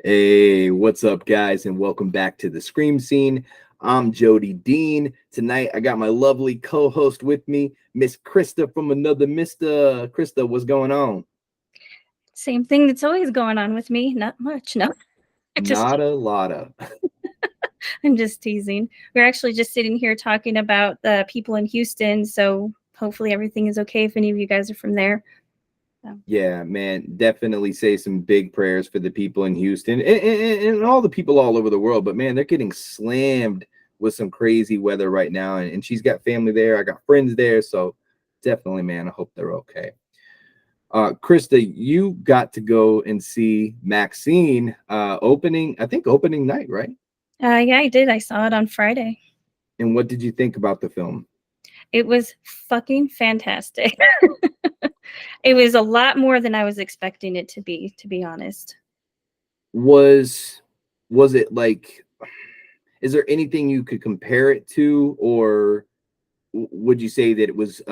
Hey, what's up, guys, and welcome back to the Scream Scene. I'm Jody Dean. Tonight, I got my lovely co-host with me, Miss Krista from another Mister. Krista, what's going on? Same thing that's always going on with me. Not much. No, just Nada lotta. I'm just teasing. We're actually just sitting here talking about the people in Houston. So hopefully everything is okay if any of you guys are from there. So, Yeah, man, definitely say some big prayers for the people in Houston and all the people all over the world. But man, they're getting slammed with some crazy weather right now, and she's got family there. I got friends there, so definitely, man, I hope they're okay. Krista, you got to go and see Maxxine opening, I think opening night, right? yeah, I did. I saw it on Friday. And what did you think about the film? It was fucking fantastic. It was a lot more than I was expecting it to be honest. Was was it like, is there anything you could compare it to, or would you say that it was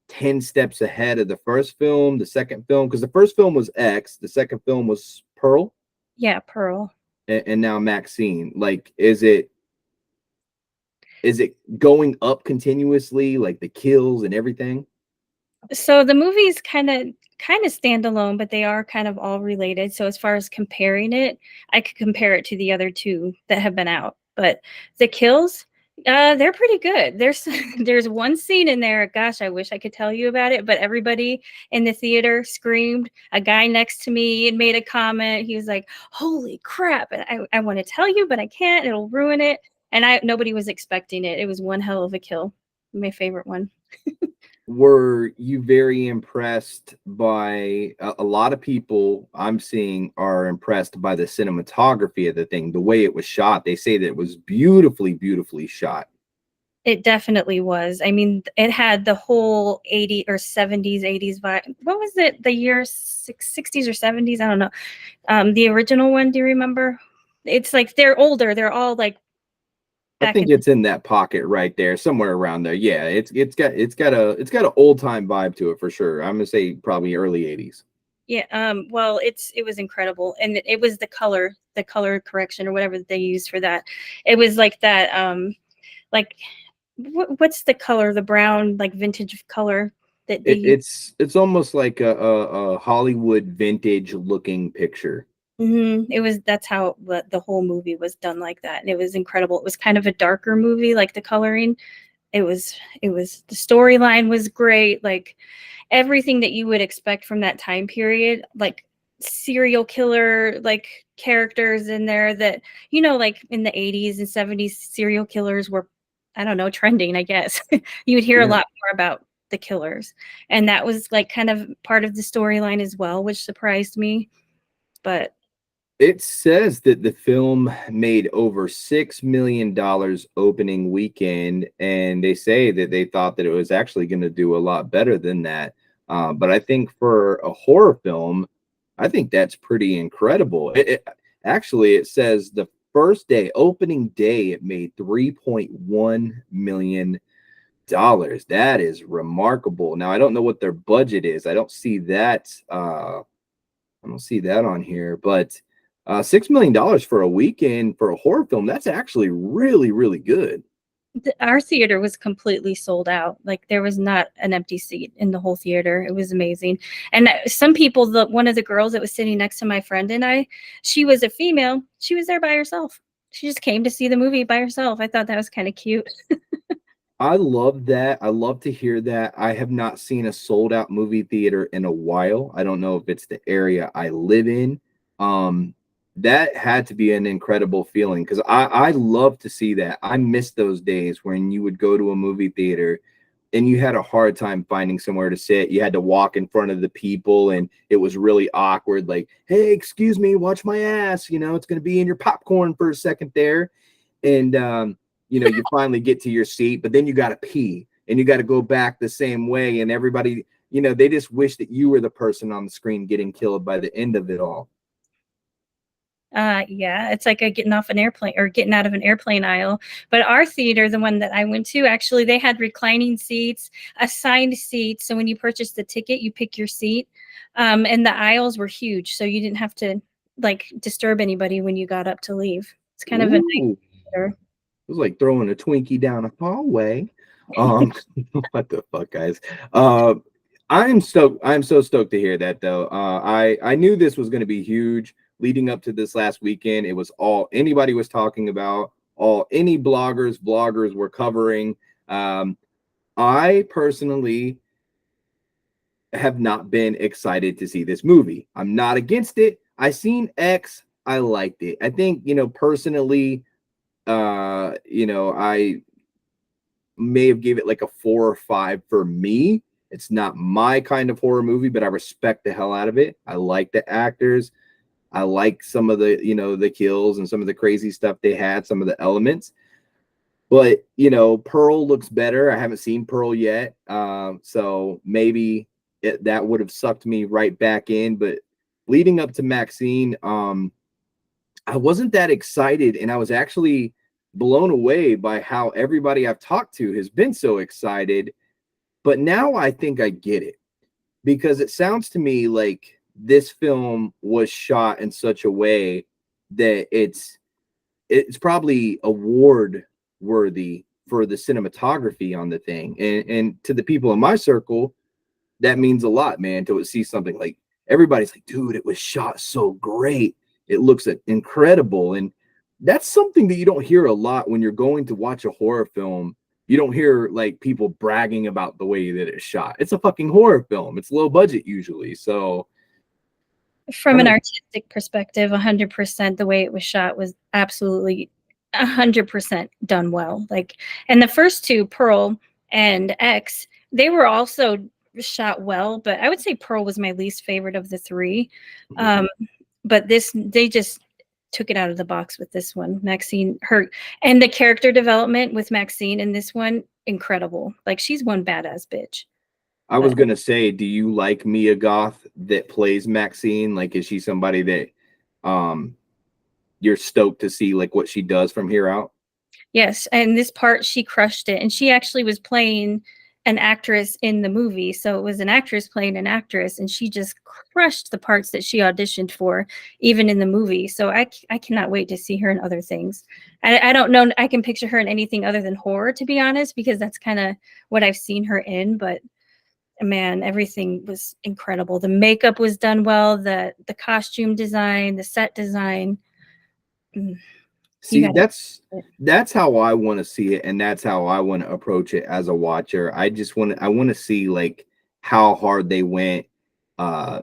10 steps ahead of the first film, the second film? Because the first film was X, the second film was Pearl, Yeah, Pearl. and now Maxine. Like, is it going up continuously, like the kills and everything? So the movies kind of stand alone, but they are kind of all related. So as far as comparing it, I could compare it to the other two that have been out. But the kills, they're pretty good. There's there's one scene in there. Gosh, I wish I could tell you about it, but everybody in the theater screamed. A guy next to me and made a comment. He was like, "Holy crap!" And I want to tell you, but I can't. It'll ruin it. And I nobody was expecting it. It was one hell of a kill. My favorite one. Were you very impressed by a lot of people I'm seeing are impressed by the cinematography of the thing, the way it was shot? They say that it was beautifully shot. It definitely was. I mean, it had the whole 80 or 70s, 80s vibe. What was it? The year 60s or 70s? I don't know. The original one, do you remember? It's like they're older. They're all like I back think in it's in that pocket right there, somewhere around there. Yeah, it's got an old time vibe to it for sure. I'm gonna say probably early 80s. yeah, well, it was incredible. And it was the color correction or whatever they used for that. It was like that like what's the color? The brown like vintage color that they It, use. it's almost like a Hollywood vintage looking picture. It was that's how what the whole movie was done like that, and it was incredible. It was kind of a darker movie, like the coloring. It was the storyline was great, like everything that you would expect from that time period, like serial killer like characters in there that like in the 80s and 70s serial killers were I don't know trending, I guess. You would hear a Yeah. lot more about the killers, and that was like kind of part of the storyline as well, which surprised me. But It says that the film made over $6 million opening weekend, and they say that they thought that it was actually going to do a lot better than that. But I think for a horror film, I think that's pretty incredible. Actually, it says the first day, opening day, it made $3.1 million. That is remarkable. Now I don't know what their budget is. I don't see that. I don't see that on here, but $6 million for a weekend for a horror film, that's actually really good. our theater was completely sold out. Like there was not an empty seat in the whole theater. It was amazing. And some people, the one of the girls that was sitting next to my friend and I, she was a female. She was there by herself. She just came to see the movie by herself. I thought that was kind of cute. I love that. I love to hear that. I have not seen a sold out movie theater in a while. I don't know if it's the area I live in. Um, that had to be an incredible feeling because I love to see that. I miss those days when you would go to a movie theater and you had a hard time finding somewhere to sit. You had to walk in front of the people and it was really awkward. Like, hey, excuse me, watch my ass. It's going to be in your popcorn for a second there. And, you finally get to your seat, but then you got to pee and you got to go back the same way. And everybody, they just wish that you were the person on the screen getting killed by the end of it all. Yeah, it's like a getting off an airplane or getting out of an airplane aisle. But our theater, the one that I went to, actually, they had reclining seats, assigned seats. So when you purchase the ticket, you pick your seat. And the aisles were huge. So you didn't have to like disturb anybody when you got up to leave. It's kind of a Ooh, nice. it was like throwing a Twinkie down a hallway. Um, what the fuck, guys? Uh, I'm stoked. I'm so stoked to hear that, though. I knew this was going to be huge leading up to this last weekend. It was all anybody was talking about. All any bloggers were covering. Um, I personally have not been excited to see this movie. I'm not against it. I seen X. I liked it. I think personally, I may have gave it like a 4 or 5 for me. It's not my kind of horror movie, but I respect the hell out of it. I like the actors. I like some of the the kills and some of the crazy stuff they had, some of the elements. But Pearl looks better. I haven't seen Pearl yet, so maybe that would have sucked me right back in. But leading up to Maxxine, I wasn't that excited, and I was actually blown away by how everybody I've talked to has been so excited. But now I think I get it, because it sounds to me like this film was shot in such a way that it's probably award worthy for the cinematography on the thing. And to the people in my circle, that means a lot, man, to see something like everybody's like, dude, it was shot so great. It looks incredible. And that's something that you don't hear a lot when you're going to watch a horror film. You don't hear like people bragging about the way that it's shot. It's a fucking horror film. It's low budget usually. So From kind an of artistic perspective, 100% the way it was shot was absolutely 100% done well. Like, and the first two, Pearl and X, they were also shot well, but I would say Pearl was my least favorite of the three. Um, but this, they just took it out of the box with this one. Maxxine, her, and the character development with Maxxine in this one, incredible. Like, she's one badass bitch. I was But gonna say, do you like Mia Goth that plays Maxine? Like, is she somebody that um you're stoked to see like what she does from here out? yes, and this part she crushed it, and she actually was playing an actress in the movie, so it was an actress playing an actress, and she just crushed the parts that she auditioned for, even in the movie. So I cannot wait to see her in other things. I don't know, I can picture her in anything other than horror, to be honest, because that's kind of what I've seen her in. But man, everything was incredible. The makeup was done well, the costume design, the set design. Mm, you See, got to. that's how I want to see it, and that's how I want to approach it as a watcher. I want to see like how hard they went,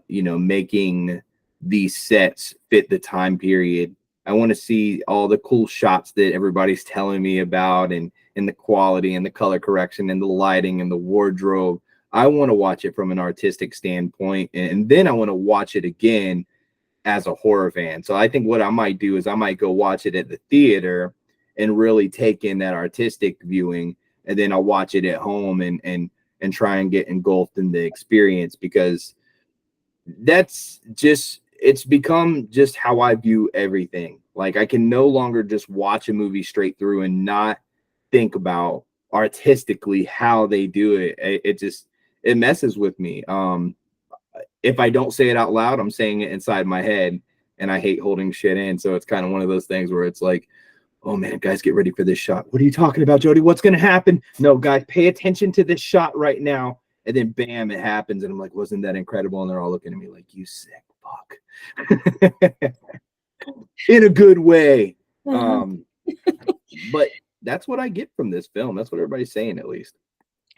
making these sets fit the time period. I want to see all the cool shots that everybody's telling me about, and the quality and the color correction and the lighting and the wardrobe. I want to watch it from an artistic standpoint, and then I want to watch it again as a horror fan. So I think what I might do is I might go watch it at the theater and really take in that artistic viewing, and then I'll watch it at home and try and get engulfed in the experience, because that's just it's become just how I view everything. Like, I can no longer just watch a movie straight through and not think about artistically how they do it. It just it messes with me. If I don't say it out loud, I'm saying it inside my head, and I hate holding shit in. So it's kind of one of those things where it's like, oh man, guys, get ready for this shot. What are you talking about, Jody? What's going to happen? No, guys, pay attention to this shot right now. And then bam, it happens. And I'm like, wasn't that incredible? And they're all looking at me like, you sick fuck. In a good way. Uh-huh. Um, but that's what I get from this film. That's what everybody's saying, at least.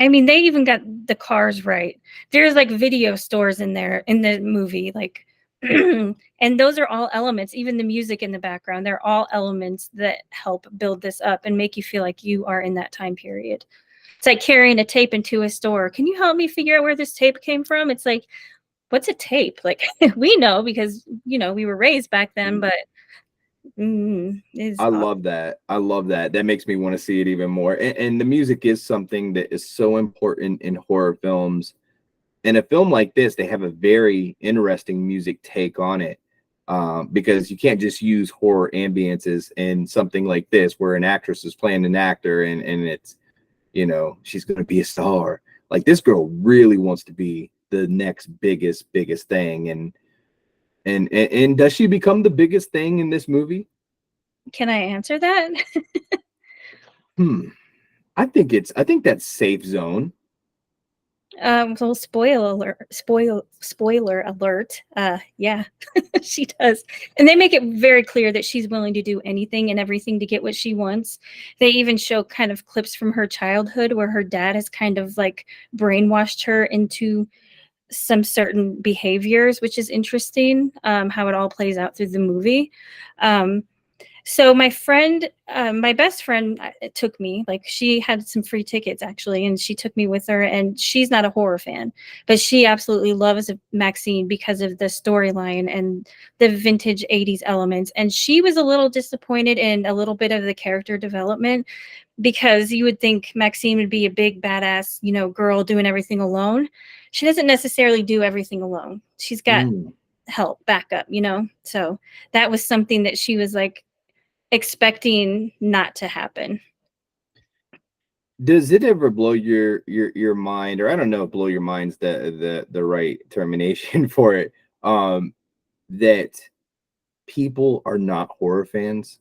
I mean, they even got the cars right. There's like video stores in there in the movie, like, and those are all elements. Even the music in the background, they're all elements that help build this up and make you feel like you are in that time period. It's like carrying a tape into a store. Can you help me figure out where this tape came from? It's like, what's a tape? Like, we know because we were raised back then, but is I love that. I love that. That makes me want to see it even more. And the music is something that is so important in horror films. In a film like this, they have a very interesting music take on it, because you can't just use horror ambiances in something like this, where an actress is playing an actor, and it's, she's going to be a star. Like, this girl really wants to be the next biggest thing. And And does she become the biggest thing in this movie? Can I answer that? Hmm. I think that's safe zone. Well, spoiler alert. Yeah, she does. And they make it very clear that she's willing to do anything and everything to get what she wants. They even show kind of clips from her childhood where her dad has kind of like brainwashed her into some certain behaviors, which is interesting, how it all plays out through the movie. Um, so my best friend took me, like she had some free tickets actually, and she took me with her. And she's not a horror fan, but she absolutely loves Maxine because of the storyline and the vintage 80s elements. And she was a little disappointed in a little bit of the character development, because you would think Maxine would be a big badass, girl doing everything alone. She doesn't necessarily do everything alone. She's got Mm. help, backup. So that was something that she was like expecting not to happen. Does it ever blow your mind, or I don't know, if blow your mind's the right termination for it? That people are not horror fans.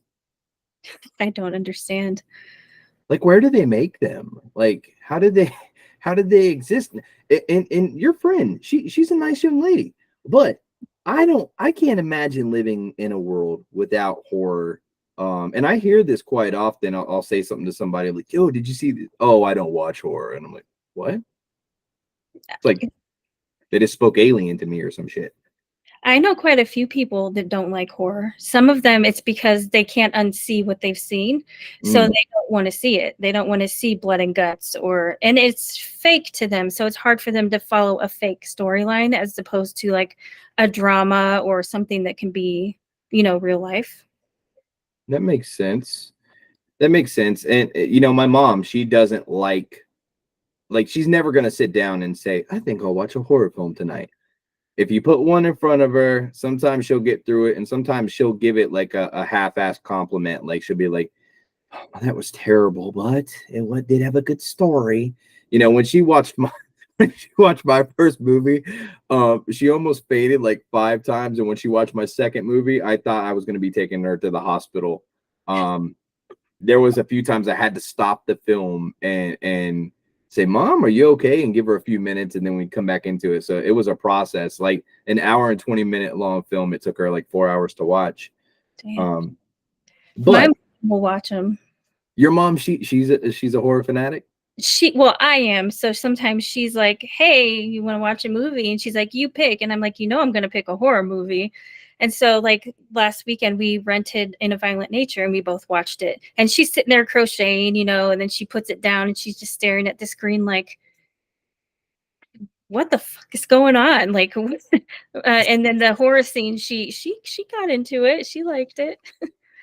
I don't understand. Like, where do they make them? Like, how did they exist? And your friend, she's a nice young lady, but I can't imagine living in a world without horror. And I hear this quite often. I'll say something to somebody like, "Yo, did you see this?" "Oh, I don't watch horror," and I'm like, "What?" It's like they just spoke alien to me or some shit. I know quite a few people that don't like horror. Some of them, it's because they can't unsee what they've seen. So Mm. they don't want to see it. They don't want to see blood and guts, and it's fake to them. So it's hard for them to follow a fake storyline as opposed to like a drama or something that can be, real life. That makes sense. That makes sense. And my mom, she doesn't like she's never gonna sit down and say, "I think I'll watch a horror film tonight." If you put one in front of her, sometimes she'll get through it, and sometimes she'll give it like a half-assed compliment. Like she'll be like, "Oh, that was terrible, but it did have a good story." When she watched my when she watched my first movie, she almost fainted like 5 times, and when she watched my second movie, I thought I was going to be taking her to the hospital. Um, there was a few times I had to stop the film and say, "Mom, are you okay?" and give her a few minutes, and then we come back into it. So it was a process, like an hour and 20 minute long film. It took her like 4 hours to watch. Damn. Um, My but mom will watch them. your mom, she's a horror fanatic. Well, I am. So sometimes she's like, "Hey, you want to watch a movie?" And she's like, "You pick." And I'm like, I'm going to pick a horror movie. And so like last weekend we rented In a Violent Nature and we both watched it. And she's sitting there crocheting, and then she puts it down and she's just staring at the screen like, what the fuck is going on? Like, and then the horror scene, she got into it. She liked it.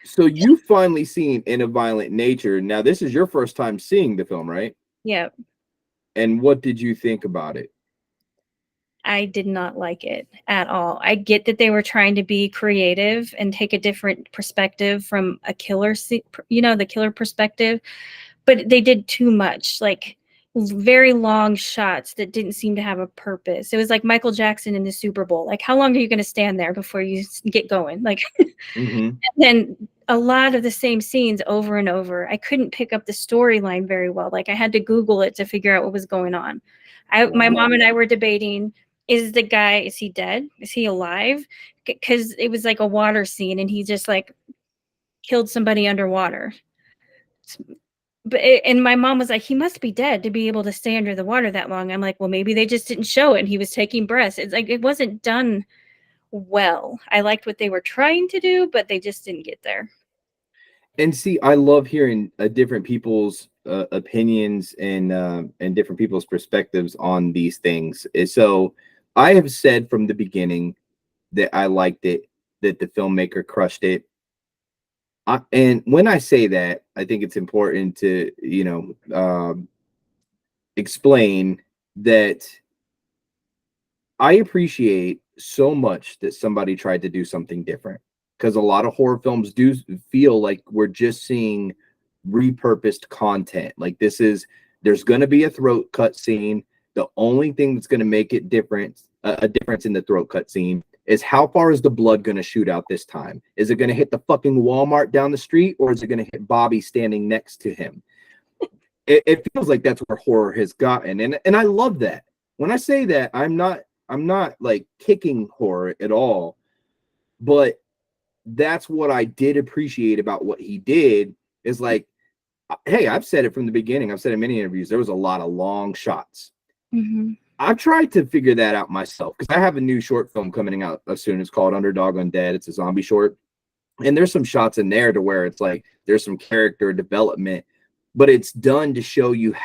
So you finally seen In a Violent Nature. Now this is your first time seeing the film, right? Yeah. And what did you think about it? I did not like it at all. I get that they were trying to be creative and take a different perspective from a killer, the killer perspective, but they did too much, like very long shots that didn't seem to have a purpose. It was like Michael Jackson in the Super Bowl. Like, how long are you going to stand there before you get going? Like, Mm-hmm. then a lot of the same scenes over and over. I couldn't pick up the storyline very well. Like I had to Google it to figure out what was going on. My Wow. mom and I were debating, is he dead? Is he alive? Because it was like a water scene and he just like killed somebody underwater. And my mom was like, he must be dead to be able to stay under the water that long. I'm like, well, maybe they just didn't show it and he was taking breaths. It's like it wasn't done well. I liked what they were trying to do, but they just didn't get there. And see, I love hearing different people's opinions and different people's perspectives on these things. So I have said from the beginning that I liked it, that the filmmaker crushed it. And when I say that, I think it's important to explain that I appreciate so much that somebody tried to do something different, because a lot of horror films do feel like we're just seeing repurposed content. Like there's going to be a throat cut scene. The only thing that's going to make it different, a difference in the throat cut scene is how far is the blood going to shoot out this time? Is it going to hit the fucking Walmart down the street, or is it going to hit Bobby standing next to him? It feels like that's where horror has gotten, and I love that. When I say that, I'm not like kicking horror at all, but that's what I did appreciate about what he did. Is like, hey, I've said it from the beginning. I've said in many interviews, there was a lot of long shots. Mhm. I've tried to figure that out myself because I have a new short film coming out soon. It's called Underdog Undead. It's a zombie short. And there's some shots in there to where it's like there's some character development, but it's done to show you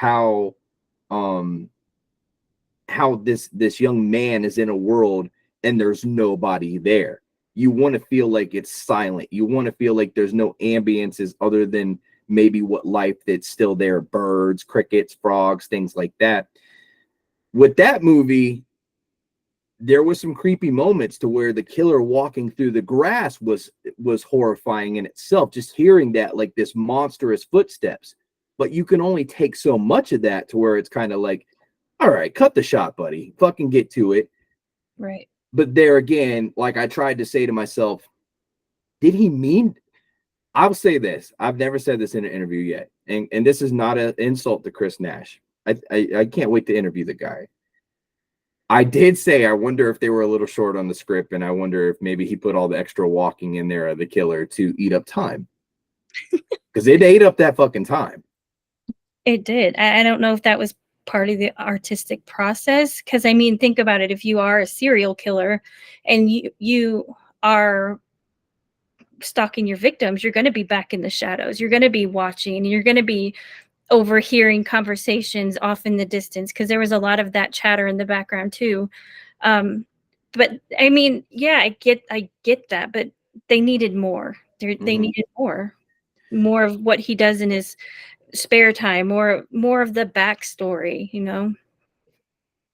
um how this young man is in a world and there's nobody there. You want to feel like it's silent. You want to feel like there's no ambiances other than maybe what life that's still there, birds, crickets, frogs, things like that. With that movie, there was some creepy moments to where the killer walking through the grass was horrifying in itself, just hearing that, like this monstrous footsteps. But you can only take so much of that to where it's kind of like, all right, cut the shot, buddy, fucking get to it. Right. But there again, like I tried to say to myself, did he mean? I'll say this, I've never said this in an interview yet, and this is not an insult to Chris Nash. I can't wait to interview the guy. I did say I wonder if they were a little short on the script, and I wonder if maybe he put all the extra walking in there of the killer to eat up time, because it ate up that fucking time. It did. I don't know if that was part of the artistic process, because I mean, think about it. If you are a serial killer and you are stalking your victims, you're going to be back in the shadows. You're going to be watching, and you're going to be overhearing conversations off in the distance, because there was a lot of that chatter in the background too. Um, but I mean, yeah, I get that, but they needed more. They Mm-hmm. needed more of what he does in his spare time, more of the backstory, you know.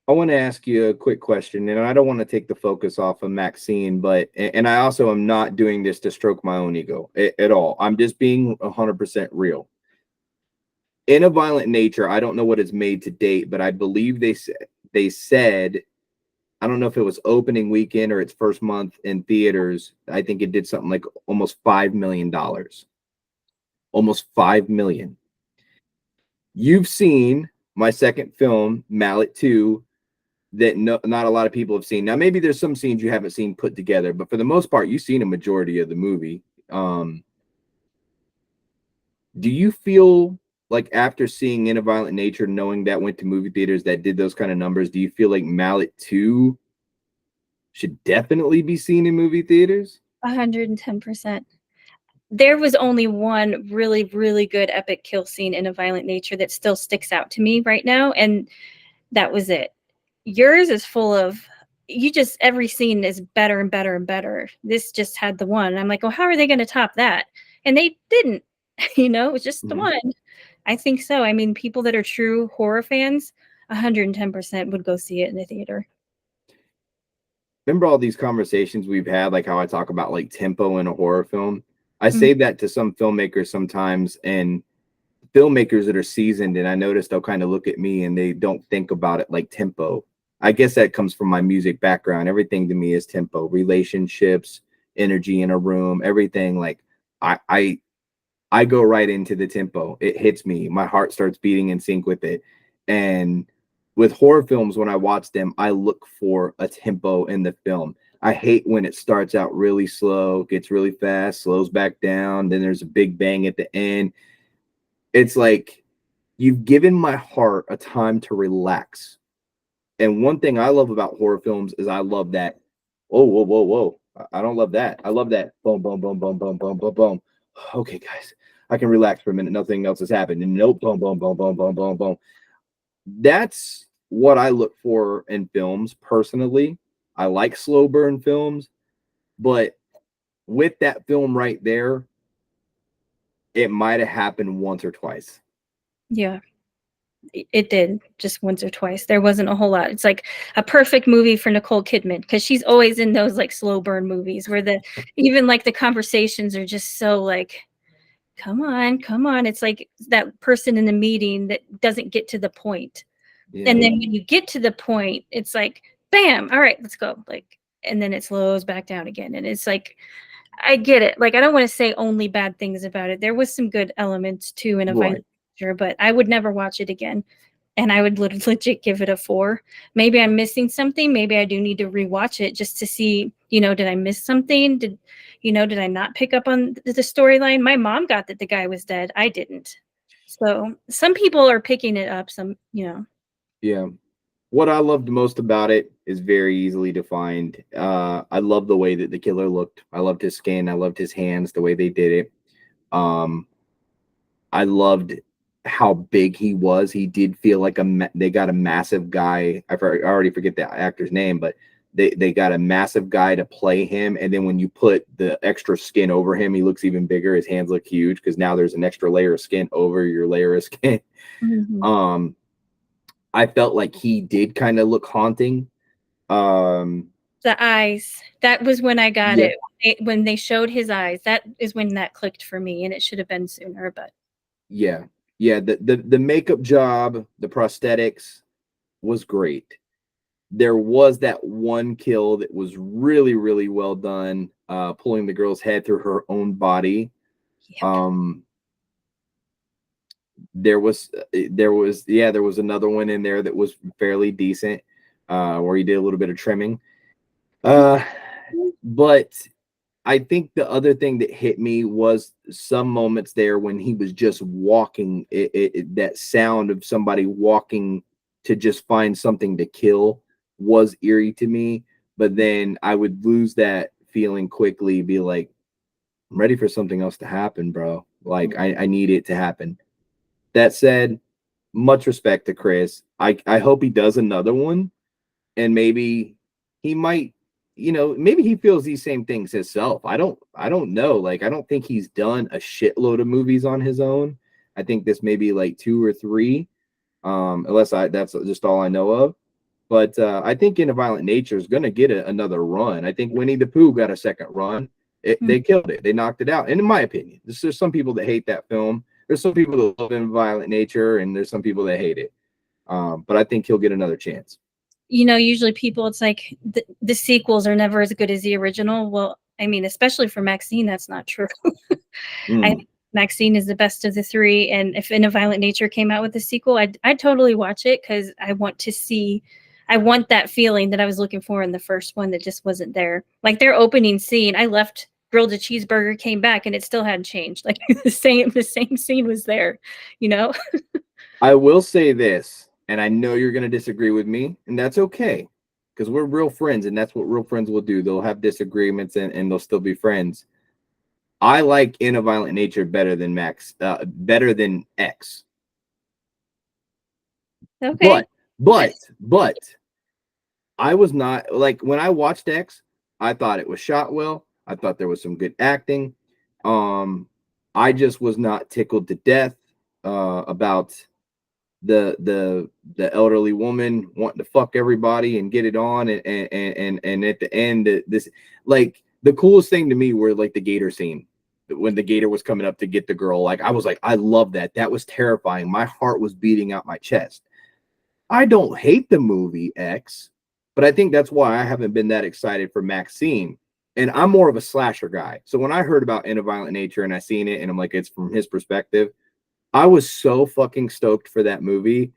I want to ask you a quick question, and I don't want to take the focus off of Maxxine, but and I also am not doing this to stroke my own ego at all. I'm just being 100% real. In a violent nature, I don't know what it's made to date, but I believe they said I don't know if it was opening weekend or its first month in theaters. I think it did something like almost $5 million. Almost 5 million. You've seen my second film, Mallet 2, that not a lot of people have seen. Now, maybe there's some scenes you haven't seen put together, but for the most part, you've seen a majority of the movie. Do you feel like after seeing In a Violent Nature, knowing that went to movie theaters that did those kind of numbers, do you feel like Mallet 2 should definitely be seen in movie theaters? 110%. There was only one really, really good epic kill scene in A Violent Nature that still sticks out to me right now, and that was it. Yours is full of, you just, every scene is better and better and better. This just had the one. I'm like, well, how are they going to top that? And they didn't. It was just the Mhm. one. I think so. I mean, people that are true horror fans, 110% would go see it in the theater. Remember all these conversations we've had, like how I talk about like tempo in a horror film? I Mm. say that to some filmmakers sometimes, and filmmakers that are seasoned, and I notice they'll kind of look at me and they don't think about it like tempo. I guess that comes from my music background. Everything to me is tempo, relationships, energy in a room, everything. Like I I I go right into the tempo. It hits me. My heart starts beating in sync with it. And with horror films, when I watch them, I look for a tempo in the film. I hate when it starts out really slow, gets really fast, slows back down, then there's a big bang at the end. It's like you've given my heart a time to relax. And one thing I love about horror films is I love that. Whoa, whoa, whoa, whoa. I don't love that. I love that. Boom, boom, boom, boom, boom, boom, boom, boom. Okay, guys, I can relax for a minute. Nothing else has happened. And nope, boom, boom, boom, boom, boom, boom, boom. That's what I look for in films personally. I like slow burn films, but with that film right there, it might have happened once or twice. Yeah, it did just once or twice. There wasn't a whole lot. It's like a perfect movie for Nicole Kidman, because she's always in those like slow burn movies where the even like the conversations are just so like, come on, come on. It's like that person in the meeting that doesn't get to the point. Yeah. And then when you get to the point, it's like, bam, all right, let's go. Like, and then it slows back down again. And it's like, I get it. Like, I don't want to say only bad things about it. There was some good elements too in a Right. violent nature, but I would never watch it again. And I would legit give it a 4. Maybe I'm missing something. Maybe I do need to rewatch it just to see, did I miss something? Did I not pick up on the storyline? My mom got that the guy was dead. I didn't. So some people are picking it up. Some. Yeah. What I loved most about it is very easily defined. I love the way that the killer looked. I loved his skin. I loved his hands, the way they did it. Um, I loved how big he was. He did feel like they got a massive guy. I already forget the actor's name, but they got a massive guy to play him. And then when you put the extra skin over him, he looks even bigger. His hands look huge because now there's an extra layer of skin over your layer of skin. Mhm. Um, I felt like he did kind of look haunting. Um, The eyes. That was when I got yeah, it. When they showed his eyes, that is when that clicked for me, and it should have been sooner, but yeah, yeah. The makeup job, the prosthetics was great. There was that one kill that was really, really well done, pulling the girl's head through her own body. yep. Um, there was another one in there that was fairly decent, where he did a little bit of trimming. Uh, but I think the other thing that hit me was some moments there when he was just walking, that sound of somebody walking to just find something to kill was eerie to me. But then I would lose that feeling quickly, be like, I'm ready for something else to happen, bro. Like, I need it to happen. That said, much respect to Chris. I hope he does another one, and maybe he might, maybe he feels these same things himself. I don't know. Like, I don't think he's done a shitload of movies on his own. I think this may be like 2 or 3, unless I that's just all I know of. But I think In a Violent Nature is going to get another run. I think Winnie the Pooh got a second run. Mhm. They killed it. They knocked it out. And in my opinion, there's some people that hate that film. There's some people that love In Violent Nature, and there's some people that hate it. But I think he'll get another chance. Usually people, it's like the sequels are never as good as the original. Well, I mean, especially for Maxine, that's not true. I think Mm. Maxine is the best of the three, and if In a Violent Nature came out with a sequel, I'd totally watch it because I want to see. I want that feeling that I was looking for in the first one that just wasn't there. Like their opening scene, I left, grilled a cheeseburger, came back, and it still hadn't changed. Like the same scene was there, you know. I will say this, and I know you're going to disagree with me, and that's okay because we're real friends, and that's what real friends will do. They'll have disagreements, and they'll still be friends. I like In a Violent Nature better than X. Okay. But I was not like when I watched X, I thought it was shot well. I thought there was some good acting. Um, I just was not tickled to death about the elderly woman wanting to fuck everybody and get it on, and at the end, this, like, the coolest thing to me were like the gator scene when the gator was coming up to get the girl. Like, I was like, I love that was terrifying. My heart was beating out my chest. I don't hate the movie X, but I think that's why I haven't been that excited for Maxxine. And I'm more of a slasher guy, so when I heard about In a Violent Nature and I seen it and I'm like, it's from his perspective, I was so fucking stoked for that movie.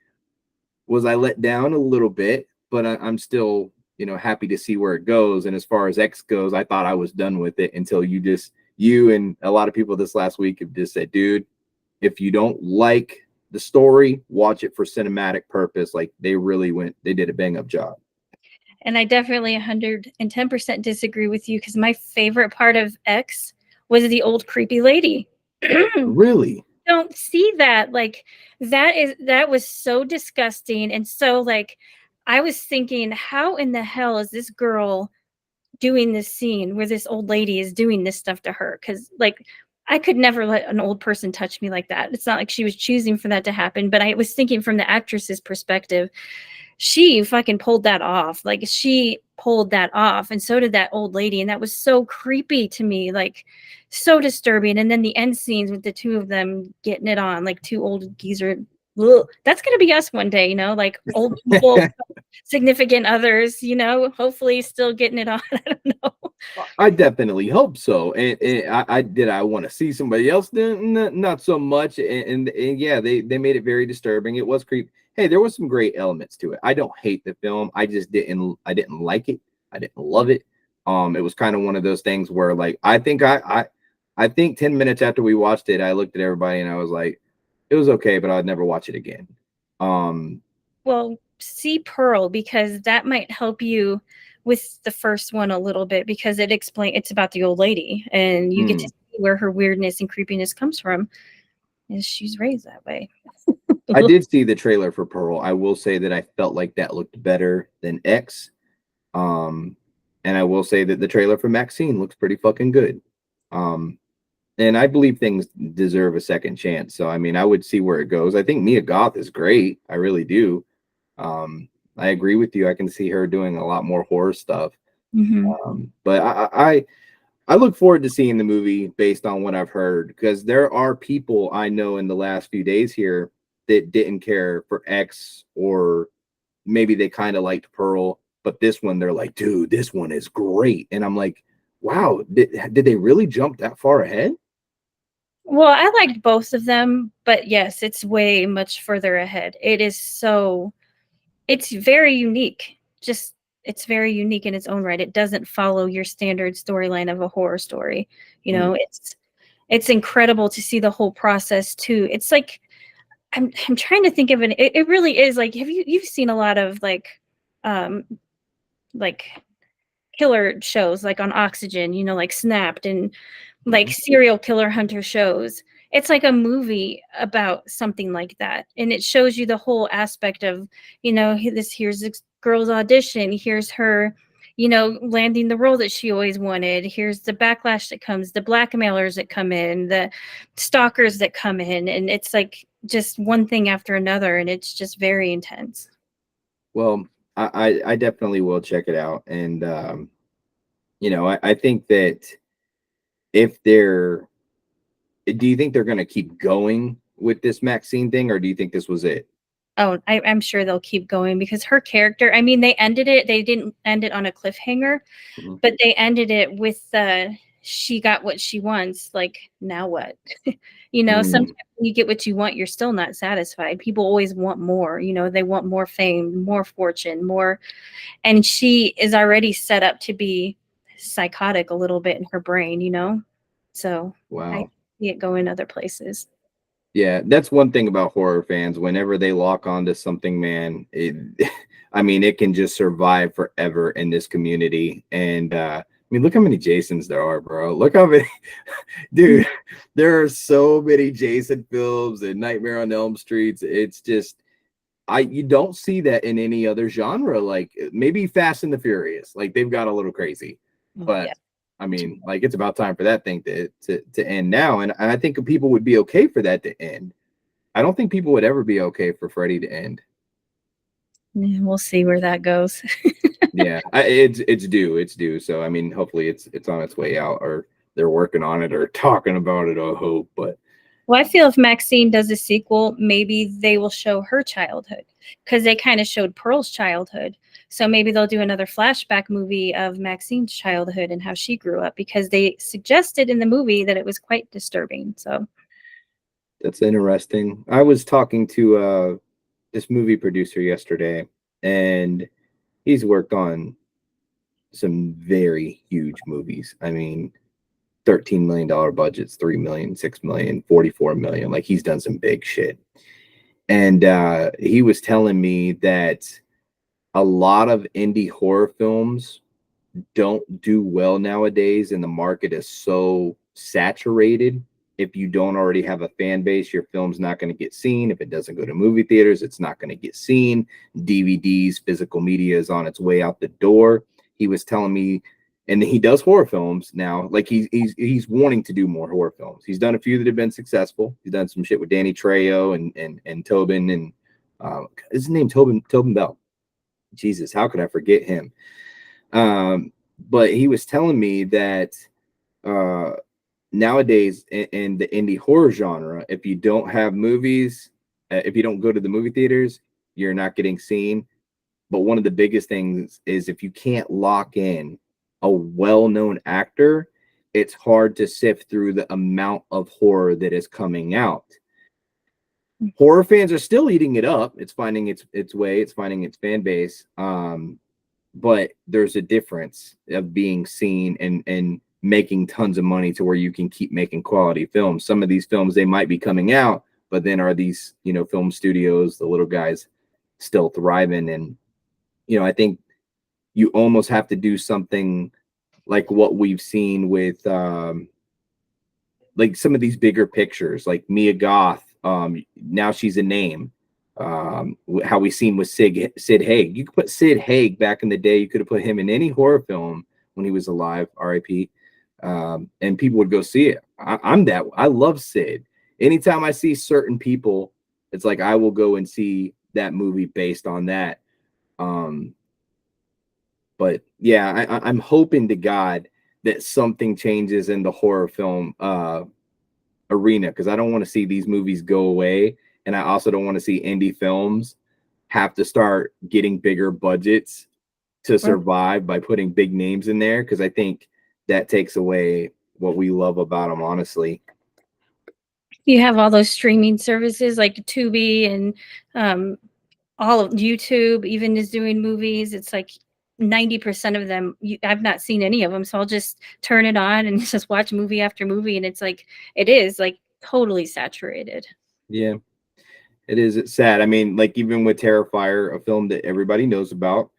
Was I let down a little bit? But I'm still, happy to see where it goes. And as far as X goes, I thought I was done with it until you and a lot of people this last week have just said, dude, if you don't like the story, watch it for cinematic purpose. Like, they did a bang up job. And I definitely 110% disagree with you because my favorite part of X was the old creepy lady. Really? Don't see that. Like that was so disgusting and so like I was thinking, how in the hell is this girl doing this scene where this old lady is doing this stuff to her? Because like I could never let an old person touch me like that. It's not like she was choosing for that to happen, but I was thinking from the actress's perspective, she fucking pulled that off. Like she pulled that off, and so did that old lady, and that was so creepy to me, like so disturbing. And then the end scenes with the two of them getting it on, like two old geezer. ugh, that's gonna be us one day, like old people, significant others, hopefully still getting it on. I don't know. I definitely hope so. And I want to see somebody else. Not so much. And yeah, they made it very disturbing. It was creepy. Hey, there was some great elements to it. I don't hate the film. I didn't like it. I didn't love it. It was kind of one of those things where like I think 10 minutes after we watched it, I looked at everybody and I was like, it was okay, but I'd never watch it again. Um, Well, see Pearl because that might help you with the first one a little bit because it's about the old lady and you get to hmm. see where her weirdness and creepiness comes from, is she's raised that way. I did see the trailer for Pearl. I will say that I felt like that looked better than X. Um, and I will say that the trailer for Maxxine looks pretty fucking good. Um, and I believe things deserve a second chance. So I mean, I would see where it goes. I think Mia Goth is great. I really do. Um, I agree with you. I can see her doing a lot more horror stuff. Mhm. But I look forward to seeing the movie based on what I've heard because there are people I know in the last few days here that didn't care for X, or maybe they kind of liked Pearl, but this one they're like, dude, this one is great. And I'm like, wow, did they really jump that far ahead? Well, I liked both of them, but yes, it's way much further ahead. It's very unique. Just it's very unique in its own right. It doesn't follow your standard storyline of a horror story. Mm, It's incredible to see the whole process too. It's like I'm trying to think of it really is like you've seen a lot of um like killer shows like on Oxygen, like Snapped and like mhm. serial killer hunter shows. It's like a movie about something like that. And it shows you the whole aspect of, here's this girl's audition, here's her, landing the role that she always wanted. Here's the backlash that comes, the blackmailers that come in, the stalkers that come in, and it's like just one thing after another, and it's just very intense. Well, I definitely will check it out. And, I think that if they're, do you think they're going to keep going with this Maxine thing, or do you think this was it? Oh, I'm sure they'll keep going because her character, I mean, they didn't end it on a cliffhanger, Mhm. but they ended it with she got what she wants. Like, now what? Sometimes Mm, when you get what you want, you're still not satisfied. People always want more, they want more fame, more fortune, more. And she is already set up to be psychotic a little bit in her brain. So I wow. see it going other places. Yeah, that's one thing about horror fans. Whenever they lock onto something, man, I mean, it can just survive forever in this community. And I mean, look how many Jasons there are, bro. Look how many, dude. There are so many Jason films and Nightmare on Elm Streets. It's just, you don't see that in any other genre. Like maybe Fast and the Furious, like they've got a little crazy, Oh, but yeah. I mean, like it's about time for that thing to end now. And I think people would be okay for that to end. I don't think people would ever be okay for Freddy to end. Yeah, we'll see where that goes. Yeah, it's due. So I mean, hopefully it's on its way out, or they're working on it, or talking about it. I hope, but Well, I feel if Maxine does a sequel, maybe they will show her childhood because they kind of showed Pearl's childhood. So maybe they'll do another flashback movie of Maxine's childhood and how she grew up because they suggested in the movie that it was quite disturbing. So, that's interesting. I was talking to this movie producer yesterday, and he's worked on some very huge movies. I mean, $13 million budgets, 3 million, 6 million, 44 million. Like he's done some big shit. And he was telling me that a lot of indie horror films don't do well nowadays, and the market is so saturated. If you don't already have a fan base, your film's not going to get seen. If it doesn't go to movie theaters, it's not going to get seen. DVDs, physical media is on its way out the door. He was telling me, and he does horror films now. Like he's wanting to do more horror films. He's done a few that have been successful. He's done some shit with Danny Trejo and Tobin, and his name Tobin Bell. Jesus, how could I forget him? But he was telling me that uh, nowadays in the indie horror genre, if you don't have movies, If you don't go to the movie theaters, you're not getting seen. But one of the biggest things is if you can't lock in a well-known actor, it's hard to sift through the amount of horror that is coming out. Horror fans are still eating it up. It's finding its way. It's finding its fan base. But there's a difference of being seen and making tons of money to where you can keep making quality films. Some of these films they might be coming out, but then are these film studios, the little guys, still thriving? And I think you almost have to do something like what we've seen with like some of these bigger pictures, like Mia Goth. Now she's a name. How we seen with Sid Haig. You could put Sid Haig back in the day. You could have put him in any horror film when he was alive, R.I.P. And people would go see it. I'm that. I love Sid. Anytime I see certain people, it's like I will go and see that movie based on that. But yeah, I'm hoping to God that something changes in the horror film arena, because I don't want to see these movies go away, and I also don't want to see indie films have to start getting bigger budgets to survive by putting big names in there, because I think that takes away what we love about them, honestly. You have all those streaming services like Tubi and all of YouTube even is doing movies. It's like 90% of them I've not seen any of them, so I'll just turn it on and just watch movie after movie, and it's like it is like totally saturated. Yeah, it is. It's sad. I mean, like even with Terrifier, a film that everybody knows about,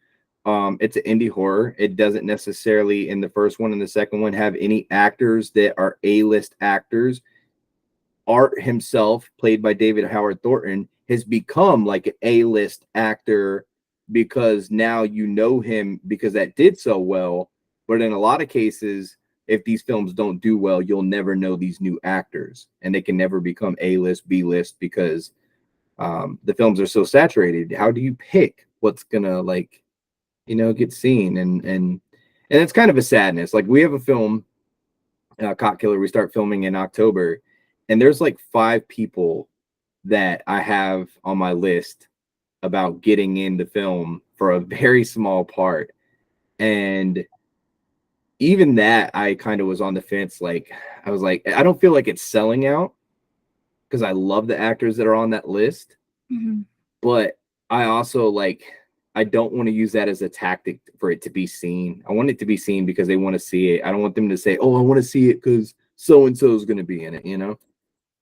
it's an indie horror. It doesn't necessarily in the first one and the second one have any actors that are A-list actors. Art himself, played by David Howard Thornton, has become like an A-list actor because now you know him because that did so well. But in a lot of cases, if these films don't do well, you'll never know these new actors, and they can never become A-list, B-list because the films are so saturated. How do you pick what's gonna get seen? And it's kind of a sadness. Like we have a film, Cop Killer. We start filming in October, and there's like 5 people that I have on my list about getting in the film for a very small part. And even that, I kind of was on the fence. Like, I was like, I don't feel like it's selling out because I love the actors that are on that list. Mm-hmm. But I also I don't want to use that as a tactic for it to be seen. I want it to be seen because they want to see it. I don't want them to say, oh, I want to see it because so and so is going to be in it.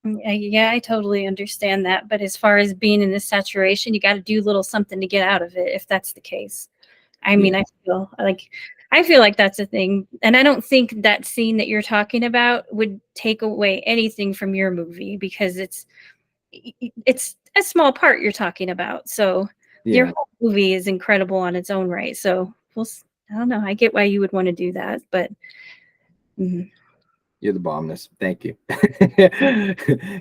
Yeah, I totally understand that. But as far as being in this saturation, you got to do a little something to get out of it if that's the case. I mean, Yeah. I feel like that's a thing. And I don't think that scene that you're talking about would take away anything from your movie because it's a small part you're talking about. So your Yeah. whole movie is incredible on its own right. So I don't know. I get why you would want to do that, but mhm. You're the bombness. Thank you.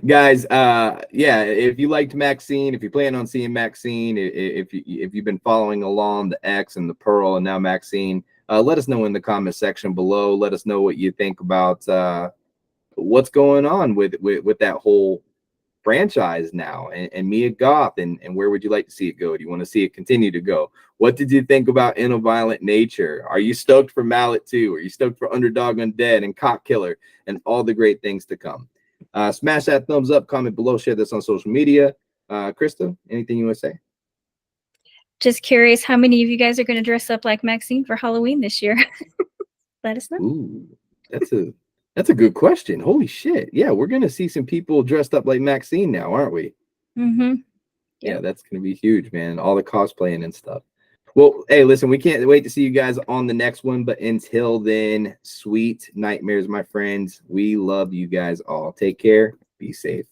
Guys, yeah, if you liked Maxxxine, if you plan on seeing Maxxxine, if you've been following along the X and the Pearl and now Maxxxine, let us know in the comment section below. Let us know what you think about what's going on with that whole franchise now, and Mia Goth, and where would you like to see it go? Do you want to see it continue to go? What did you think about In a Violent Nature? Are you stoked for Mallet 2? Are you stoked for Underdog Undead and Cop Killer and all the great things to come? Smash that thumbs up, comment below, share this on social media. Krista, anything you want to say? Just curious how many of you guys are going to dress up like Maxxxine for Halloween this year. Let us know. Ooh, that's a good question. Holy shit. Yeah, we're gonna see some people dressed up like Maxxxine now, aren't we? Mm-hmm. Yeah, Yep. that's gonna be huge, man. All the cosplaying and stuff. Well, hey, listen, we can't wait to see you guys on the next one. But until then, sweet nightmares, my friends. We love you guys all. Take care. Be safe.